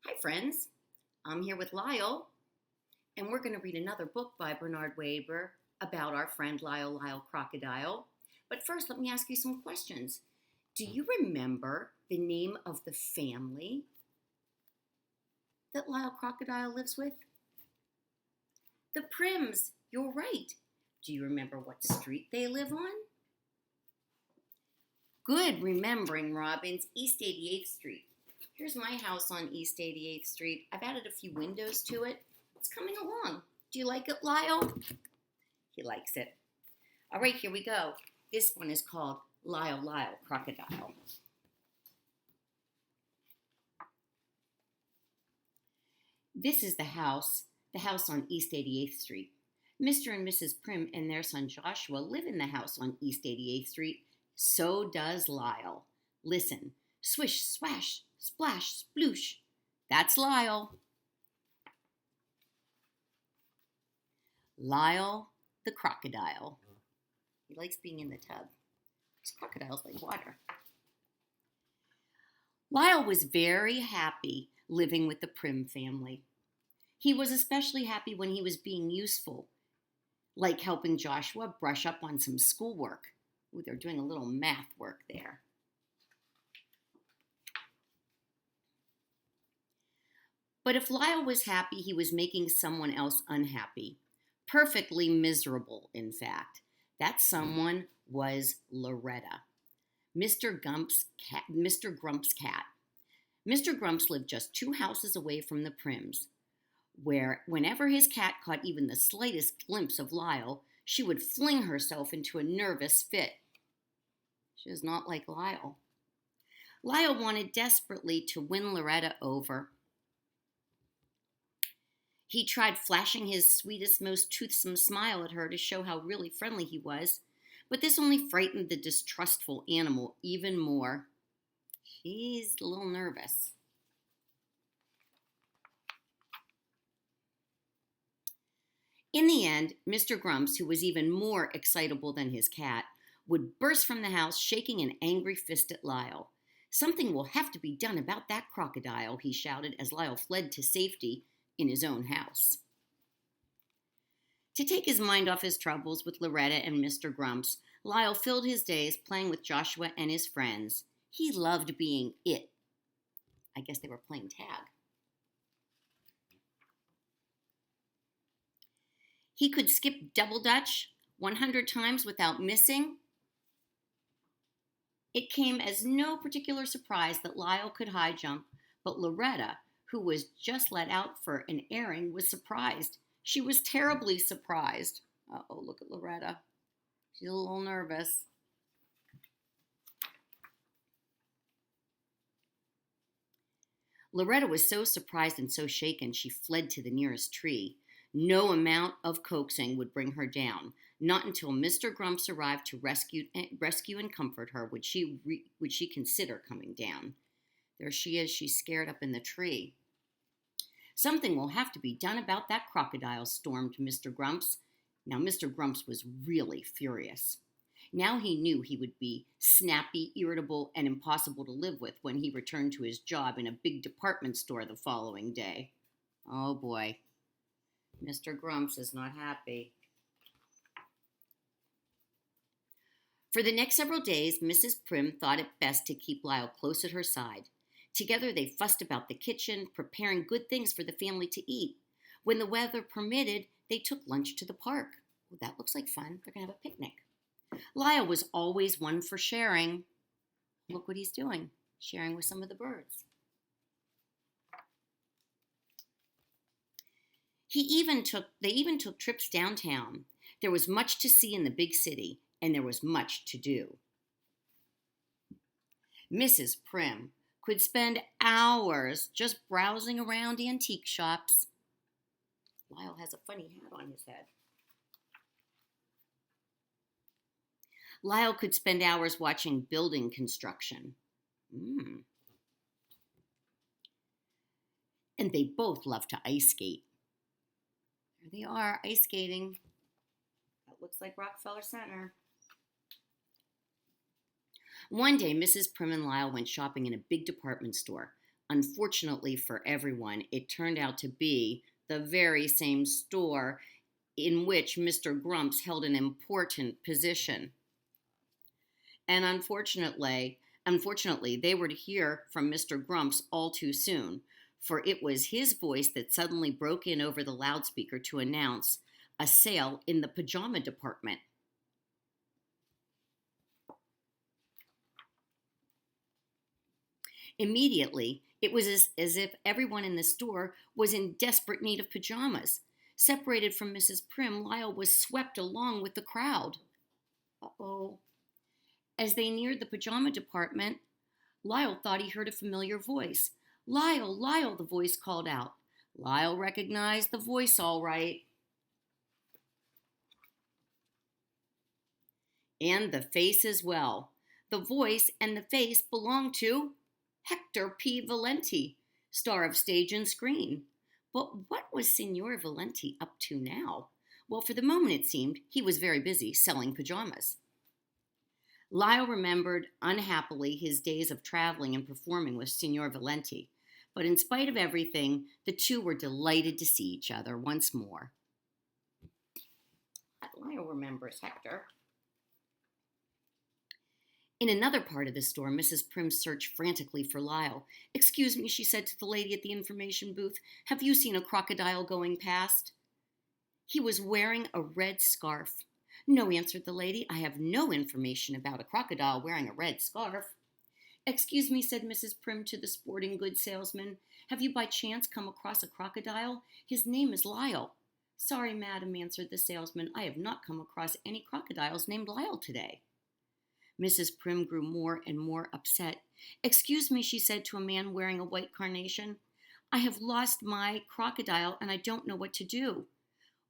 Hi, friends. I'm here with Lyle, and we're going to read another book by Bernard Weber about our friend Lyle Crocodile. But first, let me ask you some questions. Do you remember the name of the family that Lyle Crocodile lives with? The Prims. You're right. Do you remember what street they live on? Good remembering, Robbins. East 88th Street. Here's my house on East 88th Street. I've added a few windows to it. It's coming along. Do you like it, Lyle? He likes it. All right, here we go. This one is called Lyle Crocodile. This is the house on East 88th Street. Mr. and Mrs. Prim and their son Joshua live in the house on East 88th Street. So does Lyle. Listen. Swish, swash, splash, sploosh. That's Lyle. Lyle the crocodile. He likes being in the tub. These crocodiles like water. Lyle was very happy living with the Prim family. He was especially happy when he was being useful, like helping Joshua brush up on some schoolwork. Ooh, they're doing a little math work there. But if Lyle was happy, he was making someone else unhappy. Perfectly miserable, in fact. That someone was Loretta, Mr. Grump's cat. Mr. Grumps lived just 2 houses away from the Prims, where whenever his cat caught even the slightest glimpse of Lyle, she would fling herself into a nervous fit. She was not like Lyle. Lyle wanted desperately to win Loretta over. He tried flashing his sweetest, most toothsome smile at her to show how really friendly he was, but this only frightened the distrustful animal even more. She's a little nervous. In the end, Mr. Grumps, who was even more excitable than his cat, would burst from the house shaking an angry fist at Lyle. Something will have to be done about that crocodile, he shouted as Lyle fled to safety in his own house. To take his mind off his troubles with Loretta and Mr. Grumps, Lyle filled his days playing with Joshua and his friends. He loved being it. I guess they were playing tag. He could skip double dutch 100 times without missing. It came as no particular surprise that Lyle could high jump, but Loretta, who was just let out for an airing, was surprised. She was terribly surprised. Uh-oh, look at Loretta. She's a little nervous. Loretta was so surprised and so shaken, she fled to the nearest tree. No amount of coaxing would bring her down. Not until Mr. Grumps arrived to rescue and comfort her would she consider coming down. There she is. She's scared up in the tree. Something will have to be done about that crocodile, stormed Mr. Grumps. Now, Mr. Grumps was really furious. Now he knew he would be snappy, irritable, and impossible to live with when he returned to his job in a big department store the following day. Oh, boy. Mr. Grumps is not happy. For the next several days, Mrs. Prim thought it best to keep Lyle close at her side. Together they fussed about the kitchen, preparing good things for the family to eat. When the weather permitted, they took lunch to the park. Well, that looks like fun. They're going to have a picnic. Lyle was always one for sharing. Look what he's doing, sharing with some of the birds. They even took trips downtown. There was much to see in the big city, and there was much to do. Mrs. Prim could spend hours just browsing around antique shops. Lyle has a funny hat on his head. Lyle could spend hours watching building construction. And they both loved to ice skate. There they are, ice skating. That looks like Rockefeller Center. One day, Mrs. Prim and Lyle went shopping in a big department store. Unfortunately for everyone, it turned out to be the very same store in which Mr. Grumps held an important position. And unfortunately, they were to hear from Mr. Grumps all too soon, for it was his voice that suddenly broke in over the loudspeaker to announce a sale in the pajama department. Immediately, it was as if everyone in the store was in desperate need of pajamas. Separated from Mrs. Prim, Lyle was swept along with the crowd. Uh-oh. As they neared the pajama department, Lyle thought he heard a familiar voice. "Lyle, Lyle," the voice called out. Lyle recognized the voice all right. And the face as well. The voice and the face belonged to Hector P. Valenti, star of stage and screen. But what was Signor Valenti up to now? Well, for the moment it seemed he was very busy selling pajamas. Lyle remembered unhappily his days of traveling and performing with Signor Valenti, but in spite of everything, the two were delighted to see each other once more. Lyle remembers Hector. In another part of the store, Mrs. Prim searched frantically for Lyle. "Excuse me," she said to the lady at the information booth, "have you seen a crocodile going past?" He was wearing a red scarf. "No," answered the lady, "I have no information about a crocodile wearing a red scarf." "Excuse me," said Mrs. Prim to the sporting goods salesman, "have you by chance come across a crocodile? His name is Lyle." "Sorry, madam," answered the salesman, "I have not come across any crocodiles named Lyle today." Mrs. Prim grew more and more upset. "Excuse me," she said to a man wearing a white carnation, "I have lost my crocodile and I don't know what to do."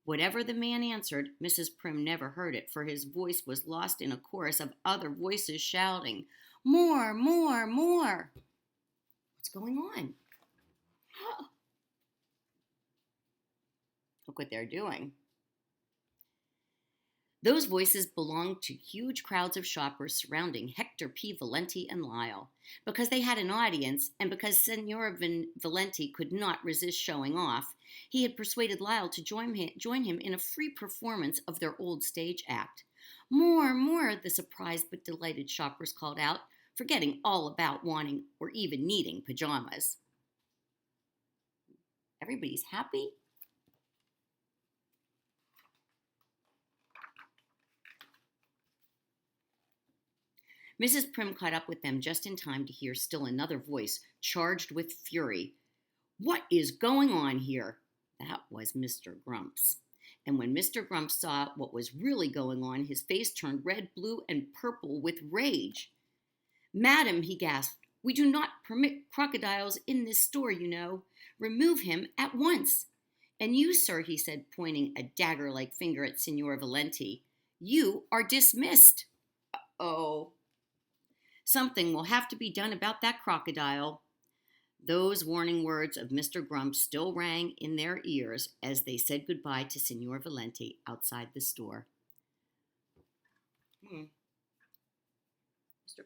Whatever the man answered, Mrs. Prim never heard it, for his voice was lost in a chorus of other voices shouting, "More, more, more!" What's going on? Look what they're doing. Those voices belonged to huge crowds of shoppers surrounding Hector P. Valenti and Lyle. Because they had an audience, and because Signor Valenti could not resist showing off, he had persuaded Lyle to join him in a free performance of their old stage act. "More, more," the surprised but delighted shoppers called out, forgetting all about wanting or even needing pajamas. Everybody's happy? Mrs. Prim caught up with them just in time to hear still another voice charged with fury. "What is going on here?" That was Mr. Grumps. And when Mr. Grumps saw what was really going on, his face turned red, blue, and purple with rage. "Madam," he gasped, "we do not permit crocodiles in this store, you know. Remove him at once. And you, sir," he said, pointing a dagger-like finger at Signor Valenti, "you are dismissed." "Oh. Something will have to be done about that crocodile." Those warning words of Mr. Grumps still rang in their ears as they said goodbye to Signor Valenti outside the store. Mr.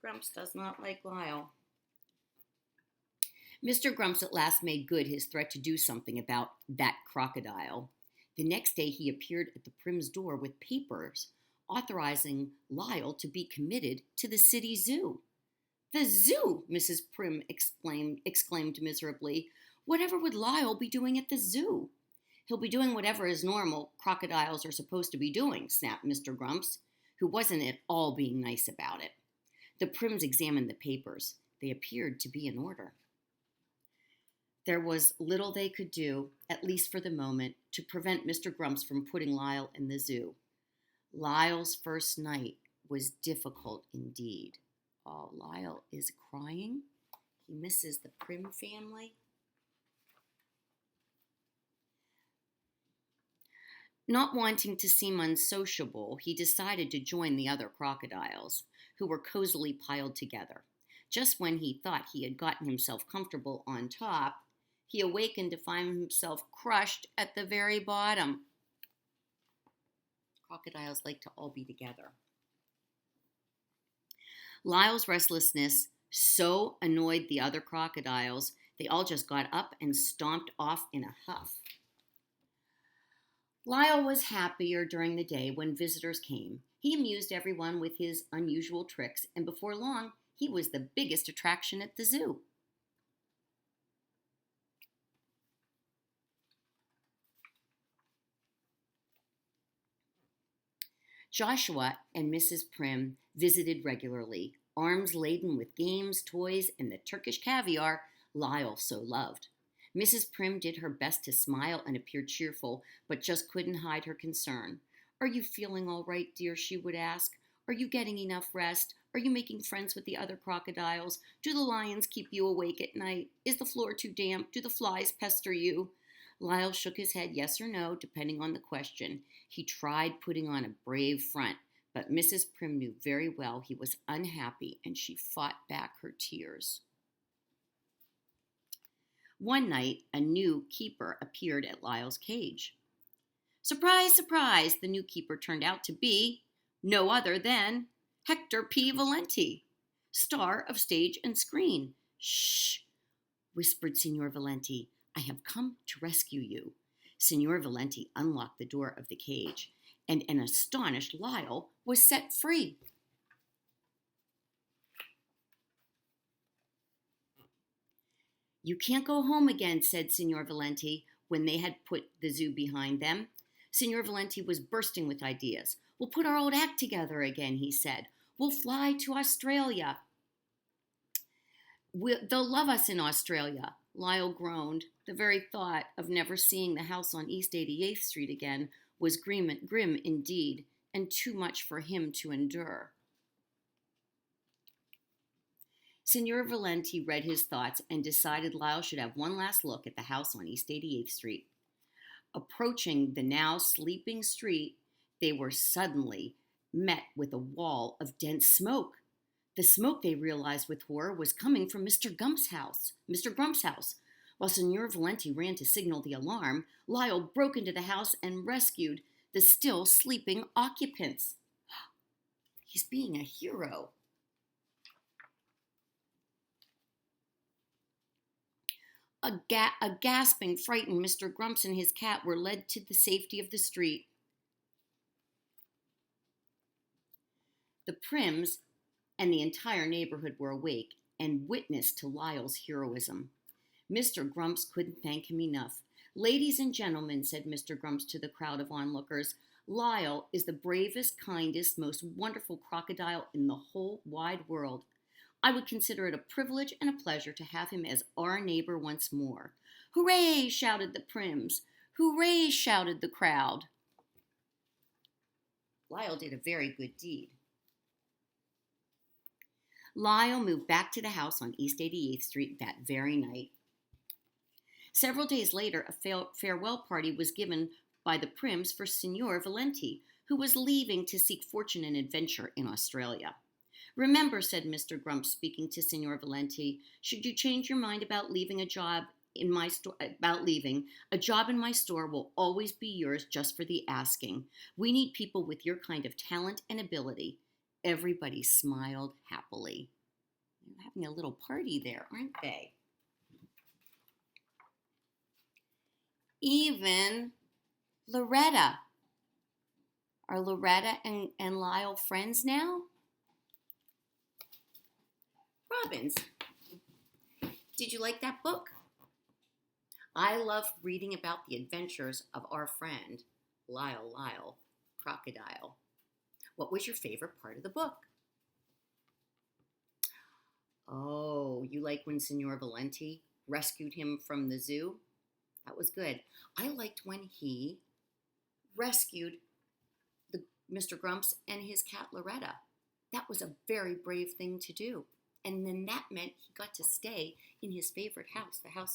Grumps does not like Lyle. Mr. Grumps at last made good his threat to do something about that crocodile. The next day he appeared at the Prim's door with papers authorizing Lyle to be committed to the city zoo. "The zoo!" Mrs. Prim exclaimed miserably. "Whatever would Lyle be doing at the zoo?" "He'll be doing whatever is normal crocodiles are supposed to be doing," snapped Mr. Grumps, who wasn't at all being nice about it. The Prims examined the papers. They appeared to be in order. There was little they could do, at least for the moment, to prevent Mr. Grumps from putting Lyle in the zoo. Lyle's first night was difficult indeed. Oh, Lyle is crying. He misses the Prim family. Not wanting to seem unsociable, he decided to join the other crocodiles, who were cozily piled together. Just when he thought he had gotten himself comfortable on top, he awakened to find himself crushed at the very bottom. Crocodiles like to all be together. Lyle's restlessness so annoyed the other crocodiles They all just got up and stomped off in a huff. Lyle was happier during the day when visitors came. He amused everyone with his unusual tricks, and before long, he was the biggest attraction at the zoo. Joshua and Mrs. Prim visited regularly, arms laden with games, toys, and the Turkish caviar Lyle so loved. Mrs. Prim did her best to smile and appear cheerful, but just couldn't hide her concern. "Are you feeling all right, dear?" she would ask. "Are you getting enough rest? Are you making friends with the other crocodiles? Do the lions keep you awake at night? Is the floor too damp? Do the flies pester you?" Lyle shook his head yes or no, depending on the question. He tried putting on a brave front, but Mrs. Prim knew very well he was unhappy, and she fought back her tears. One night, a new keeper appeared at Lyle's cage. Surprise, surprise, the new keeper turned out to be no other than Hector P. Valenti, star of stage and screen. "Shh," whispered Signor Valenti. "I have come to rescue you." Signor Valenti unlocked the door of the cage, and an astonished Lyle was set free. "You can't go home again," said Signor Valenti when they had put the zoo behind them. Signor Valenti was bursting with ideas. "We'll put our old act together again," he said. "We'll fly to Australia. They'll love us in Australia." Lyle groaned. The very thought of never seeing the house on East 88th Street again was grim indeed, and too much for him to endure. Signor Valenti read his thoughts and decided Lyle should have one last look at the house on East 88th Street. Approaching the now sleeping street, they were suddenly met with a wall of dense smoke. The smoke, they realized with horror, was coming from Mr. Grump's house. While Signor Valenti ran to signal the alarm, Lyle broke into the house and rescued the still sleeping occupants. He's being a hero. A gasping, frightened Mr. Grumps and his cat were led to the safety of the street. The Prims and the entire neighborhood were awake and witness to Lyle's heroism. Mr. Grumps couldn't thank him enough. "Ladies and gentlemen," said Mr. Grumps to the crowd of onlookers, "Lyle is the bravest, kindest, most wonderful crocodile in the whole wide world. I would consider it a privilege and a pleasure to have him as our neighbor once more." "Hooray!" shouted the Prims. "Hooray!" shouted the crowd. Lyle did a very good deed. Lyle moved back to the house on East 88th Street that very night. Several days later, a farewell party was given by the Prims for Signor Valenti, who was leaving to seek fortune and adventure in Australia. "Remember," said Mr. Grumps, speaking to Signor Valenti, "should you change your mind about leaving a job in my store, a job in my store will always be yours just for the asking. We need people with your kind of talent and ability." Everybody smiled happily. They're having a little party there, aren't they? Even Loretta. Are Loretta and Lyle friends now? Robbins, did you like that book? I love reading about the adventures of our friend, Lyle, Crocodile. What was your favorite part of the book? Oh, you like when Signor Valenti rescued him from the zoo? That was good. I liked when he rescued Mr. Grumps and his cat Loretta. That was a very brave thing to do. And then that meant he got to stay in his favorite house, the house